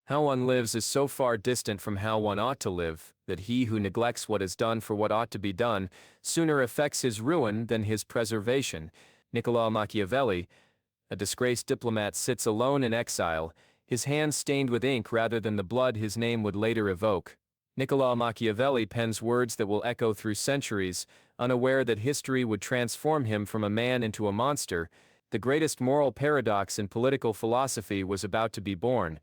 How one lives is so far distant from how one ought to live, that he who neglects what is done for what ought to be done, sooner effects his ruin than his preservation. Niccolò Machiavelli, a disgraced diplomat, sits alone in exile, his hands stained with ink rather than the blood his name would later evoke. Niccolò Machiavelli pens words that will echo through centuries, unaware that history would transform him from a man into a monster. The greatest moral paradox in political philosophy was about to be born.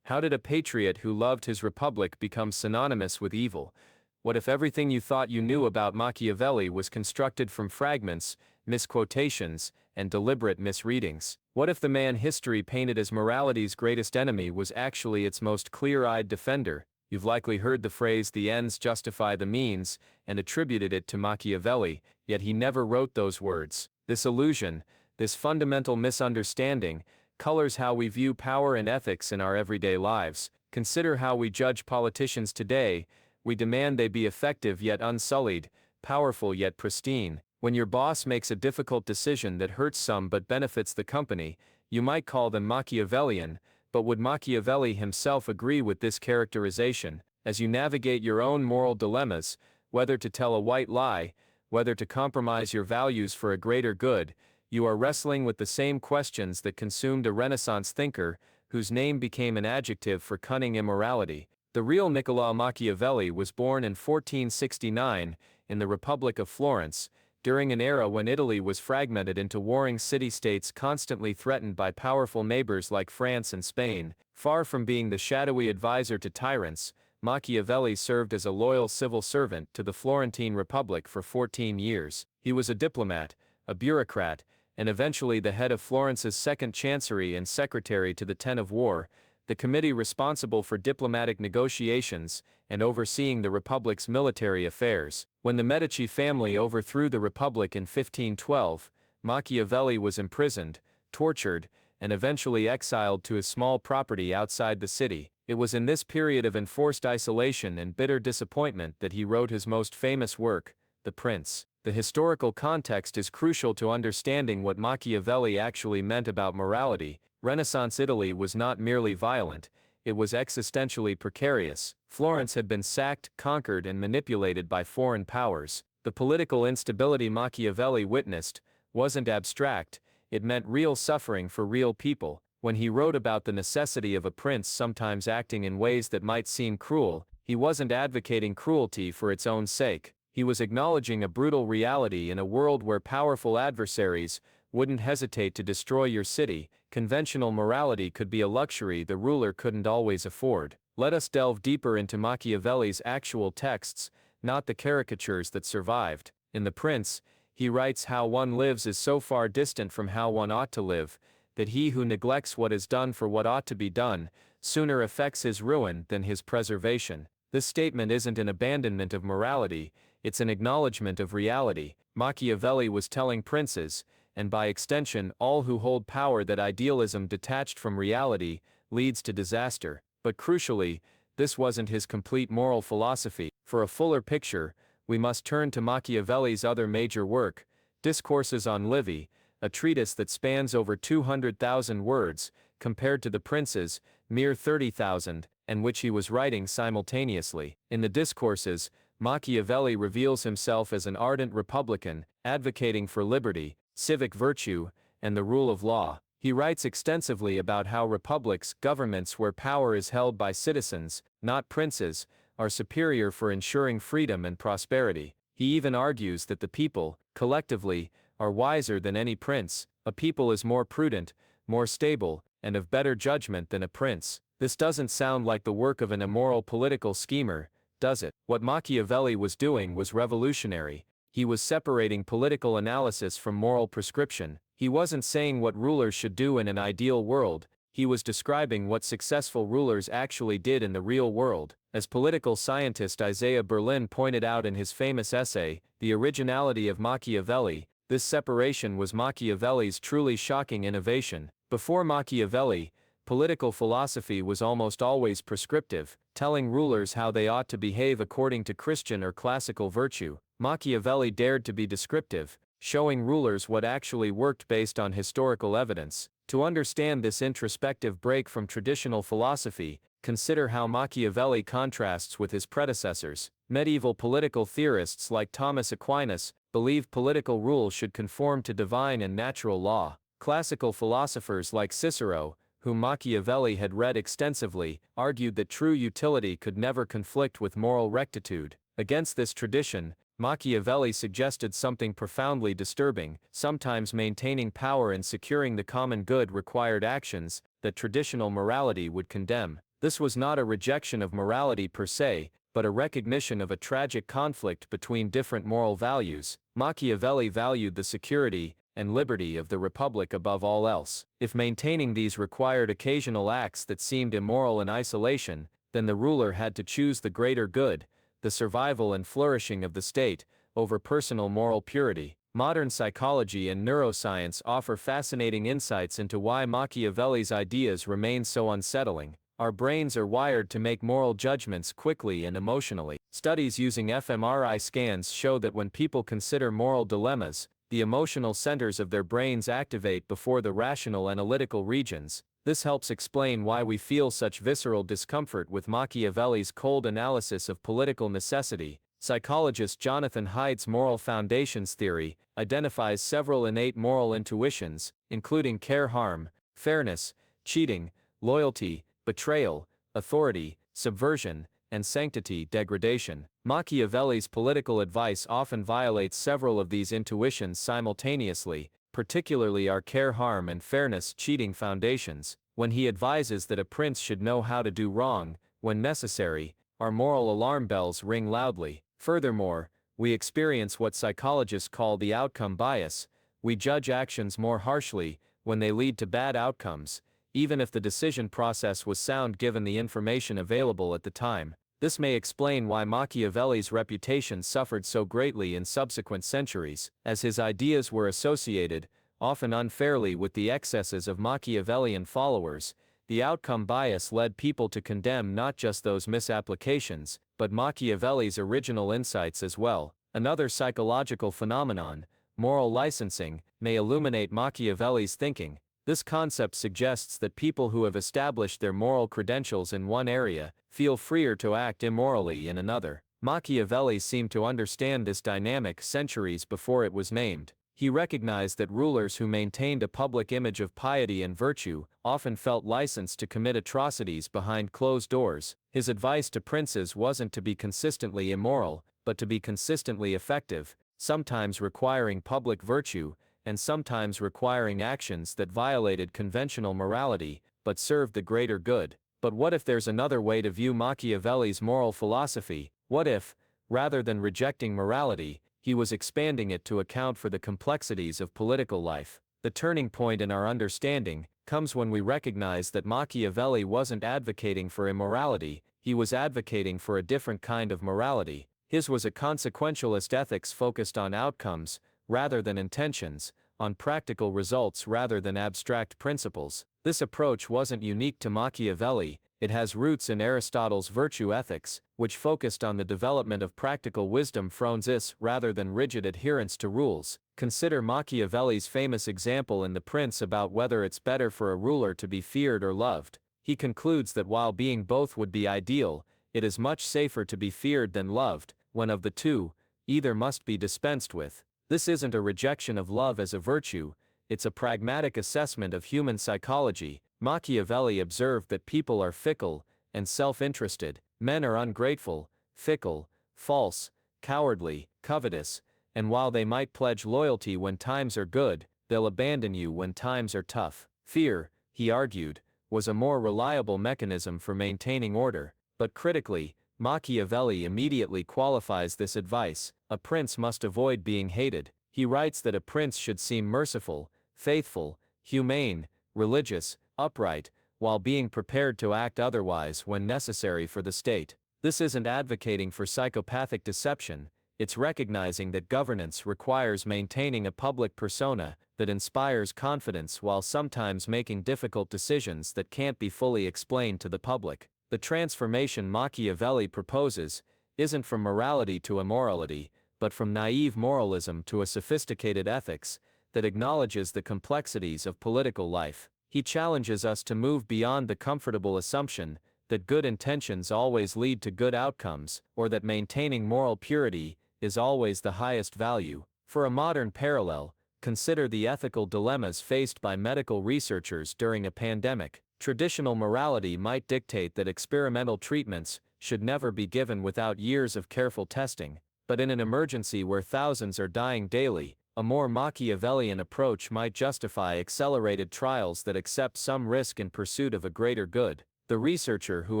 How did a patriot who loved his republic become synonymous with evil? What if everything you thought you knew about Machiavelli was constructed from fragments, misquotations, and deliberate misreadings? What if the man history painted as morality's greatest enemy was actually its most clear-eyed defender? You've likely heard the phrase "the ends justify the means," and attributed it to Machiavelli, yet he never wrote those words. This illusion, this fundamental misunderstanding, colors how we view power and ethics in our everyday lives. Consider how we judge politicians today. We demand they be effective yet unsullied, powerful yet pristine. When your boss makes a difficult decision that hurts some but benefits the company, you might call them Machiavellian, but would Machiavelli himself agree with this characterization? As you navigate your own moral dilemmas, whether to tell a white lie, whether to compromise your values for a greater good, you are wrestling with the same questions that consumed a Renaissance thinker, whose name became an adjective for cunning immorality. The real Niccolò Machiavelli was born in 1469, in the Republic of Florence, during an era when Italy was fragmented into warring city-states constantly threatened by powerful neighbors like France and Spain. Far from being the shadowy advisor to tyrants, Machiavelli served as a loyal civil servant to the Florentine Republic for 14 years. He was a diplomat, a bureaucrat, and eventually the head of Florence's second chancery and secretary to the Ten of War, the committee responsible for diplomatic negotiations and overseeing the Republic's military affairs. When the Medici family overthrew the Republic in 1512, Machiavelli was imprisoned, tortured, and eventually exiled to his small property outside the city. It was in this period of enforced isolation and bitter disappointment that he wrote his most famous work, The Prince. The historical context is crucial to understanding what Machiavelli actually meant about morality. Renaissance Italy was not merely violent, it was existentially precarious. Florence had been sacked, conquered, and manipulated by foreign powers. The political instability Machiavelli witnessed wasn't abstract, it meant real suffering for real people. When he wrote about the necessity of a prince sometimes acting in ways that might seem cruel, he wasn't advocating cruelty for its own sake. He was acknowledging a brutal reality in a world where powerful adversaries wouldn't hesitate to destroy your city. Conventional morality could be a luxury the ruler couldn't always afford. Let us delve deeper into Machiavelli's actual texts, not the caricatures that survived. In The Prince, he writes how one lives is so far distant from how one ought to live, that he who neglects what is done for what ought to be done, sooner effects his ruin than his preservation. This statement isn't an abandonment of morality, it's an acknowledgement of reality. Machiavelli was telling princes, and by extension all who hold power, that idealism detached from reality leads to disaster. But crucially, this wasn't his complete moral philosophy. For a fuller picture, we must turn to Machiavelli's other major work, Discourses on Livy, a treatise that spans over 200,000 words, compared to The Prince's mere 30,000, and which he was writing simultaneously. In the Discourses, Machiavelli reveals himself as an ardent republican, advocating for liberty, civic virtue, and the rule of law. He writes extensively about how republics, governments where power is held by citizens, not princes, are superior for ensuring freedom and prosperity. He even argues that the people, collectively, are wiser than any prince. A people is more prudent, more stable, and of better judgment than a prince. This doesn't sound like the work of an immoral political schemer, does it? What Machiavelli was doing was revolutionary. He was separating political analysis from moral prescription. He wasn't saying what rulers should do in an ideal world, he was describing what successful rulers actually did in the real world. As political scientist Isaiah Berlin pointed out in his famous essay, The Originality of Machiavelli, this separation was Machiavelli's truly shocking innovation. Before Machiavelli, political philosophy was almost always prescriptive, telling rulers how they ought to behave according to Christian or classical virtue. Machiavelli dared to be descriptive, showing rulers what actually worked based on historical evidence. To understand this introspective break from traditional philosophy, Consider how Machiavelli contrasts with his predecessors. Medieval political theorists like Thomas Aquinas believed political rule should conform to divine and natural law. Classical philosophers like Cicero, whom Machiavelli had read extensively, argued that true utility could never conflict with moral rectitude. Against this tradition, Machiavelli suggested something profoundly disturbing: sometimes maintaining power and securing the common good required actions that traditional morality would condemn. This was not a rejection of morality per se, but a recognition of a tragic conflict between different moral values. Machiavelli valued the security and liberty of the republic above all else. If maintaining these required occasional acts that seemed immoral in isolation, then the ruler had to choose the greater good, the survival and flourishing of the state, over personal moral purity. Modern psychology and neuroscience offer fascinating insights into why Machiavelli's ideas remain so unsettling. Our brains are wired to make moral judgments quickly and emotionally. Studies using fMRI scans show that when people consider moral dilemmas, the emotional centers of their brains activate before the rational analytical regions. This helps explain why we feel such visceral discomfort with Machiavelli's cold analysis of political necessity. Psychologist Jonathan Haidt's moral foundations theory identifies several innate moral intuitions, including care, harm, fairness, cheating, loyalty, betrayal, authority, subversion, and sanctity, degradation. Machiavelli's political advice often violates several of these intuitions simultaneously, particularly our care, harm, and fairness, cheating foundations. When he advises that a prince should know how to do wrong, when necessary, our moral alarm bells ring loudly. Furthermore, we experience what psychologists call the outcome bias. We judge actions more harshly when they lead to bad outcomes, even if the decision process was sound given the information available at the time. This may explain why Machiavelli's reputation suffered so greatly in subsequent centuries, as his ideas were associated, often unfairly, with the excesses of Machiavellian followers. The outcome bias led people to condemn not just those misapplications, but Machiavelli's original insights as well. Another psychological phenomenon, moral licensing, may illuminate Machiavelli's thinking. This concept suggests that people who have established their moral credentials in one area feel freer to act immorally in another. Machiavelli seemed to understand this dynamic centuries before it was named. He recognized that rulers who maintained a public image of piety and virtue often felt licensed to commit atrocities behind closed doors. His advice to princes wasn't to be consistently immoral, but to be consistently effective, sometimes requiring public virtue, and sometimes requiring actions that violated conventional morality, but served the greater good. But what if there's another way to view Machiavelli's moral philosophy? What if, rather than rejecting morality, he was expanding it to account for the complexities of political life? The turning point in our understanding comes when we recognize that Machiavelli wasn't advocating for immorality, he was advocating for a different kind of morality. His was a consequentialist ethics focused on outcomes rather than intentions, on practical results rather than abstract principles. This approach wasn't unique to Machiavelli, it has roots in Aristotle's virtue ethics, which focused on the development of practical wisdom phronesis rather than rigid adherence to rules. Consider Machiavelli's famous example in The Prince about whether it's better for a ruler to be feared or loved. He concludes that while being both would be ideal, it is much safer to be feared than loved, when of the two, either must be dispensed with. This isn't a rejection of love as a virtue, it's a pragmatic assessment of human psychology. Machiavelli observed that people are fickle and self-interested. Men are ungrateful, fickle, false, cowardly, covetous, and while they might pledge loyalty when times are good, they'll abandon you when times are tough. Fear, he argued, was a more reliable mechanism for maintaining order. But critically, Machiavelli immediately qualifies this advice: a prince must avoid being hated. He writes that a prince should seem merciful, faithful, humane, religious, upright, while being prepared to act otherwise when necessary for the state. This isn't advocating for psychopathic deception, it's recognizing that governance requires maintaining a public persona that inspires confidence while sometimes making difficult decisions that can't be fully explained to the public. The transformation Machiavelli proposes isn't from morality to immorality, but from naive moralism to a sophisticated ethics that acknowledges the complexities of political life. He challenges us to move beyond the comfortable assumption that that good intentions always lead to good outcomes, or that maintaining moral purity is always the highest value. For a modern parallel, consider the ethical dilemmas faced by medical researchers during a pandemic. Traditional morality might dictate that experimental treatments should never be given without years of careful testing, but in an emergency where thousands are dying daily, a more Machiavellian approach might justify accelerated trials that accept some risk in pursuit of a greater good. The researcher who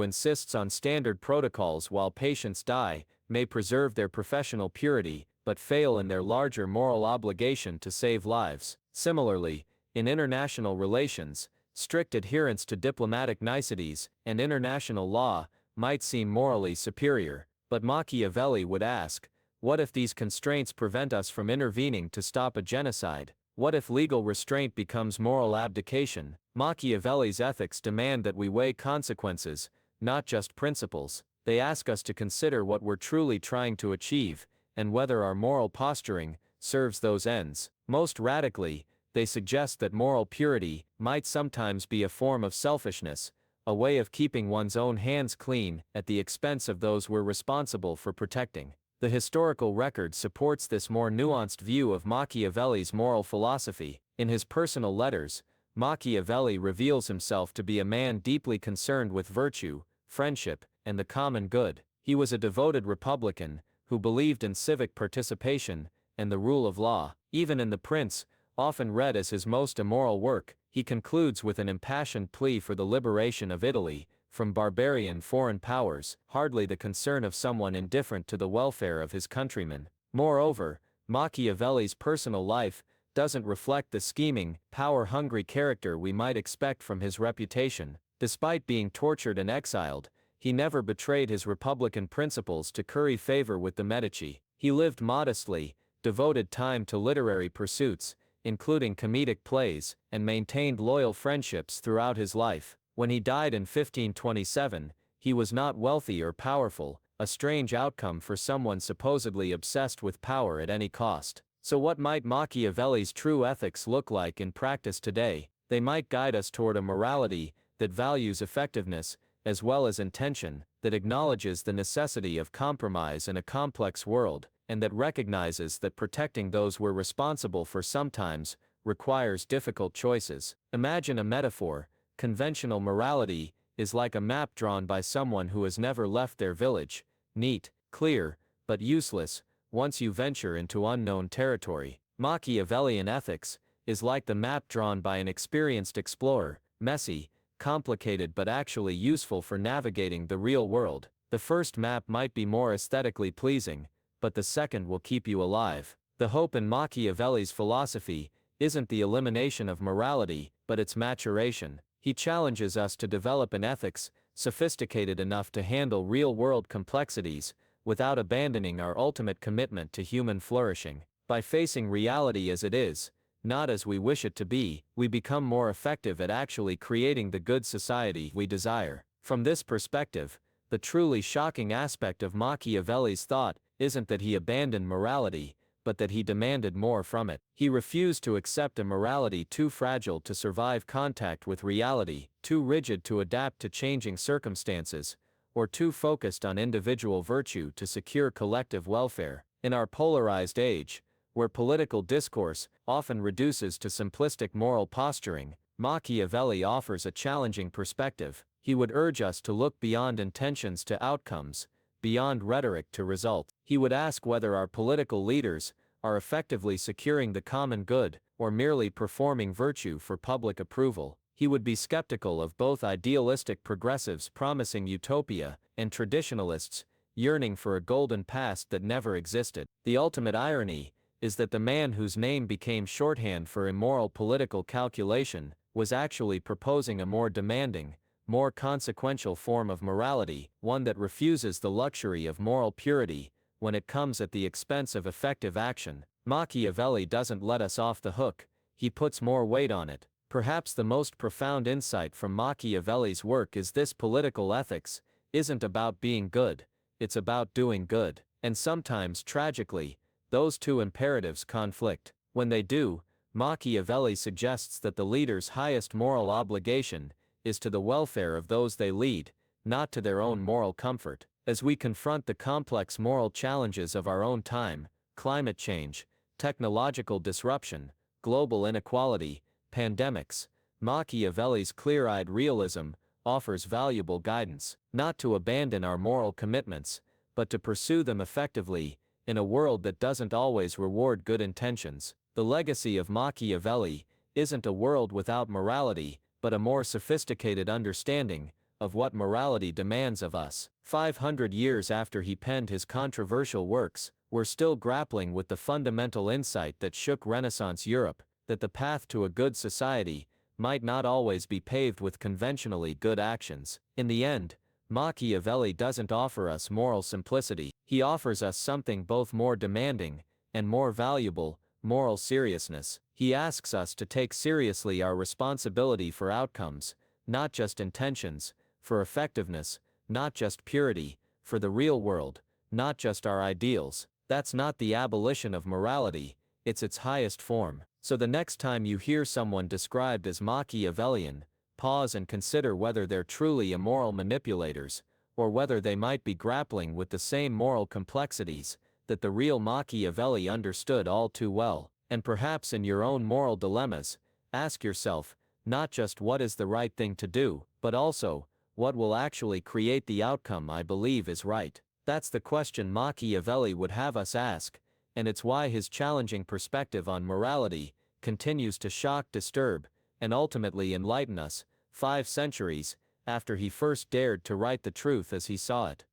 insists on standard protocols while patients die may preserve their professional purity, but fail in their larger moral obligation to save lives. Similarly, in international relations, strict adherence to diplomatic niceties and international law might seem morally superior, but Machiavelli would ask, what if these constraints prevent us from intervening to stop a genocide? What if legal restraint becomes moral abdication? Machiavelli's ethics demand that we weigh consequences, not just principles. They ask us to consider what we're truly trying to achieve, and whether our moral posturing serves those ends. Most radically, they suggest that moral purity might sometimes be a form of selfishness, a way of keeping one's own hands clean at the expense of those we're responsible for protecting. The historical record supports this more nuanced view of Machiavelli's moral philosophy. In his personal letters, Machiavelli reveals himself to be a man deeply concerned with virtue, friendship, and the common good. He was a devoted Republican who believed in civic participation and the rule of law. Even in The Prince, often read as his most immoral work, he concludes with an impassioned plea for the liberation of Italy from barbarian foreign powers, hardly the concern of someone indifferent to the welfare of his countrymen. Moreover, Machiavelli's personal life doesn't reflect the scheming, power-hungry character we might expect from his reputation. Despite being tortured and exiled, he never betrayed his republican principles to curry favor with the Medici. He lived modestly, devoted time to literary pursuits, including comedic plays, and maintained loyal friendships throughout his life. When he died in 1527, he was not wealthy or powerful, a strange outcome for someone supposedly obsessed with power at any cost. So what might Machiavelli's true ethics look like in practice today? They might guide us toward a morality that values effectiveness, as well as intention, that acknowledges the necessity of compromise in a complex world, and that recognizes that protecting those we're responsible for sometimes requires difficult choices. Imagine a metaphor. Conventional morality is like a map drawn by someone who has never left their village, neat, clear, but useless once you venture into unknown territory. Machiavellian ethics is like the map drawn by an experienced explorer, messy, complicated but actually useful for navigating the real world. The first map might be more aesthetically pleasing, but the second will keep you alive. The hope in Machiavelli's philosophy isn't the elimination of morality, but its maturation. He challenges us to develop an ethics sophisticated enough to handle real-world complexities without abandoning our ultimate commitment to human flourishing. By facing reality as it is, not as we wish it to be, we become more effective at actually creating the good society we desire. From this perspective, the truly shocking aspect of Machiavelli's thought isn't that he abandoned morality, but that he demanded more from it. He refused to accept a morality too fragile to survive contact with reality, too rigid to adapt to changing circumstances, or too focused on individual virtue to secure collective welfare. In our polarized age, where political discourse often reduces to simplistic moral posturing, Machiavelli offers a challenging perspective. He would urge us to look beyond intentions to outcomes, beyond rhetoric to results. He would ask whether our political leaders are effectively securing the common good, or merely performing virtue for public approval. He would be skeptical of both idealistic progressives promising utopia and traditionalists yearning for a golden past that never existed. The ultimate irony is that the man whose name became shorthand for immoral political calculation was actually proposing a more demanding, more consequential form of morality, one that refuses the luxury of moral purity when it comes at the expense of effective action. Machiavelli doesn't let us off the hook, he puts more weight on it. Perhaps the most profound insight from Machiavelli's work is this: political ethics isn't about being good, it's about doing good. And sometimes, tragically, those two imperatives conflict. When they do, Machiavelli suggests that the leader's highest moral obligation is to the welfare of those they lead, not to their own moral comfort. As we confront the complex moral challenges of our own time, climate change, technological disruption, global inequality, pandemics, Machiavelli's clear-eyed realism offers valuable guidance, not to abandon our moral commitments, but to pursue them effectively, in a world that doesn't always reward good intentions. The legacy of Machiavelli isn't a world without morality, but a more sophisticated understanding of what morality demands of us. 500 years after he penned his controversial works, we're still grappling with the fundamental insight that shook Renaissance Europe, that the path to a good society might not always be paved with conventionally good actions. In the end, Machiavelli doesn't offer us moral simplicity. He offers us something both more demanding and more valuable: moral seriousness. He asks us to take seriously our responsibility for outcomes, not just intentions, for effectiveness, not just purity, for the real world, not just our ideals. That's not the abolition of morality, it's its highest form. So the next time you hear someone described as Machiavellian, pause and consider whether they're truly immoral manipulators, or whether they might be grappling with the same moral complexities that the real Machiavelli understood all too well. And perhaps in your own moral dilemmas, ask yourself, not just what is the right thing to do, but also, what will actually create the outcome I believe is right? That's the question Machiavelli would have us ask, and it's why his challenging perspective on morality continues to shock, disturb, and ultimately enlighten us, 5 centuries after he first dared to write the truth as he saw it.